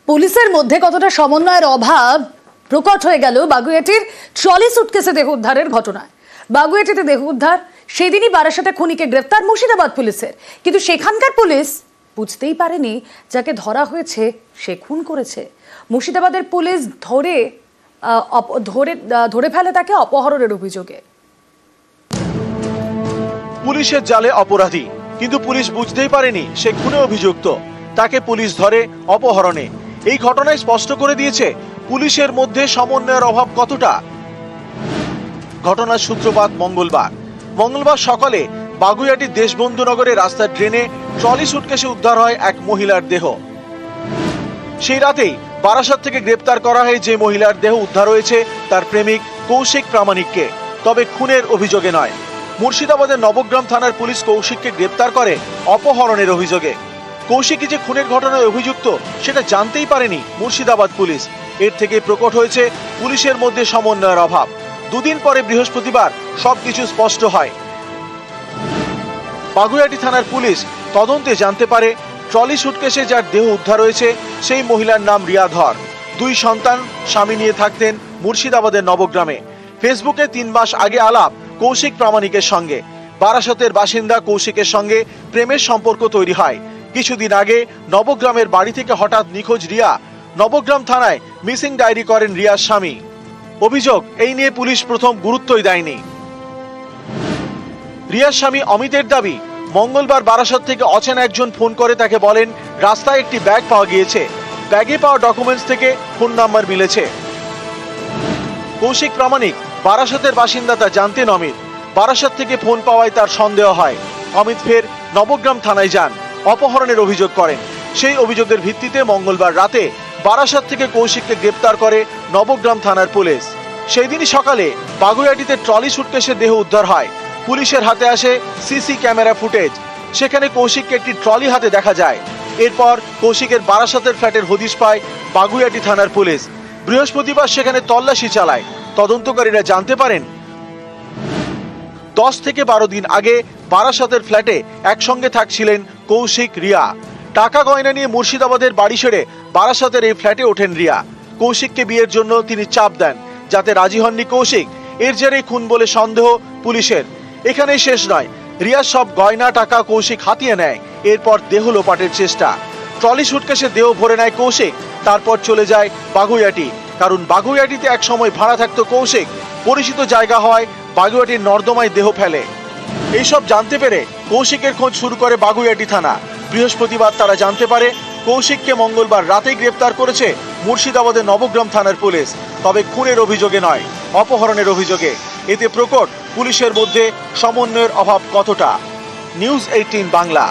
পুলিশের মধ্যে কতটা সমন্বয়ের অভাব প্রকট হয়ে গেল বাগুইআটির ট্রলি সুটকেসে দেহ উদ্ধারের ঘটনায়। বাগুইআটিতে দেহ উদ্ধার, সেদিনই বারাসাতে খুনিকে গ্রেফতার মুর্শিদাবাদ পুলিশের, কিন্তু সেখানকার পুলিশ বুঝতেই পারেনি যাকে ধরা হয়েছে সে খুন করেছে। মুর্শিদাবাদের পুলিশ ধরে ফেলে তাকে অপহরণের অভিযোগে। পুলিশের জালে অপরাধী, কিন্তু পুলিশ বুঝতেই পারেনি সে খুনে অভিযুক্ত। তাকে পুলিশ ধরে অপহরণে। এই ঘটনায় স্পষ্ট করে দিয়েছে পুলিশের মধ্যে সমন্বয়ের অভাব কতটা। ঘটনার সূত্রপাত মঙ্গলবার সকালে বাগুইআটির দেশবন্ধু নগরে রাস্তার ড্রেনে ট্রলি সুটকেসে উদ্ধার হয় এক মহিলার দেহ। সেই রাতেই বারাসাত থেকে গ্রেপ্তার করা হয় যে মহিলার দেহ উদ্ধার হয়েছে তার প্রেমিক কৌশিক প্রামাণিককে, তবে খুনের অভিযোগে নয়। মুর্শিদাবাদের নবগ্রাম থানার পুলিশ কৌশিককে গ্রেপ্তার করে অপহরণের অভিযোগে। কৌশিক যে খুনের ঘটনায় অভিযুক্ত সেটা জানতেই পারেনি মুর্শিদাবাদ পুলিশ। এর থেকে প্রকট হয়েছে পুলিশের মধ্যে সমন্বয়ের অভাব। দুদিন পরে বৃহস্পতিবার সবকিছু স্পষ্ট হয়। বাগুইআটি থানার পুলিশ তদন্তে জানতে পারে ট্রলি সুটকেসে যার দেহ উদ্ধার হয়েছে সেই মহিলার নাম রিয়া ধর। 2 সন্তান, স্বামী নিয়ে থাকতেন মুর্শিদাবাদের নবগ্রামে। ফেসবুকে 3 মাস আগে আলাপ কৌশিক প্রামাণিকের সঙ্গে। বারাসাতের বাসিন্দা কৌশিকের সঙ্গে প্রেমের সম্পর্ক তৈরি হয়। কিছুদিন আগে নবগ্রামের বাড়ি থেকে হঠাৎ নিখোঁজ রিয়া। নবগ্রাম থানায় মিসিং ডায়েরি করেন রিয়ার স্বামী। অভিযোগ, এই নিয়ে পুলিশ প্রথম গুরুত্বই দেয়নি। রিয়ার স্বামী অমিতের দাবি, মঙ্গলবার বারাসাত থেকে অচেনা একজন ফোন করে তাকে বলেন রাস্তায় একটি ব্যাগ পাওয়া গিয়েছে। ব্যাগে পাওয়া ডকুমেন্টস থেকে ফোন নাম্বার মিলেছে। কৌশিক প্রামাণিক বারাসাতের বাসিন্দা তা জানতেন অমিত। বারাসাত থেকে ফোন পাওয়ায় তার সন্দেহ হয়। অমিত ফের নবগ্রাম থানায় যান, অপহরণের অভিযোগ করেন। সেই অভিযোগের ভিত্তিতে মঙ্গলবার রাতে বারাসাত থেকে কৌশিককে গ্রেপ্তার করে নবগ্রাম থানার পুলিশ। সেই দিনই সকালে বাগুইআটিতে ট্রলি সুটকেসে দেহ উদ্ধার হয়। পুলিশের হাতে আসে সিসি ক্যামেরা ফুটেজ। সেখানে কৌশিককে একটি ট্রলি হাতে দেখা যায়। এরপর কৌশিকের বারাসাতের ফ্ল্যাটের হদিশ পায় বাগুইআটি থানার পুলিশ। বৃহস্পতিবার সেখানে তল্লাশি চালায়। তদন্তকারীরা জানতে পারেন 10 থেকে 12 দিন আগে বারাসাতের ফ্ল্যাটে একসঙ্গে থাকছিলেন কৌশিক, রিয়া। টাকা গয়না নিয়ে মুর্শিদাবাদের বাড়ি ছেড়ে বারাসাতের এই ফ্ল্যাটে ওঠেন রিয়া। কৌশিককে বিয়ের জন্য তিনি চাপ দেন, যাতে রাজি হননি কৌশিক। এর জেরেই খুন বলে সন্দেহ পুলিশের। এখানেই শেষ নয়, রিয়ার সব গয়না টাকা কৌশিক হাতিয়ে নেয়। এরপর দেহ লোপাটের চেষ্টা। ট্রলি সুটকেসে দেহ ভরে নেয় কৌশিক। তারপর চলে যায় বাগুইআটি, কারণ বাগুইআটিতে এক সময় ভাড়া থাকতো কৌশিক। পরিচিত জায়গা হয় বাগুইআটির নর্দমায় দেহ ফেলে। এইসব জানতে পেরে কৌশিকের খোঁজ শুরু করে বাগুইআটি থানা। বৃহস্পতিবার তারা জানতে পারে কৌশিককে মঙ্গলবার রাতেই গ্রেপ্তার করেছে মুর্শিদাবাদের নবগ্রাম থানার পুলিশ, তবে খুনের অভিযোগে নয়, অপহরণের অভিযোগে। এতে প্রকট পুলিশের মধ্যে সমন্বয়ের অভাব কতটা। নিউজ 18 বাংলা।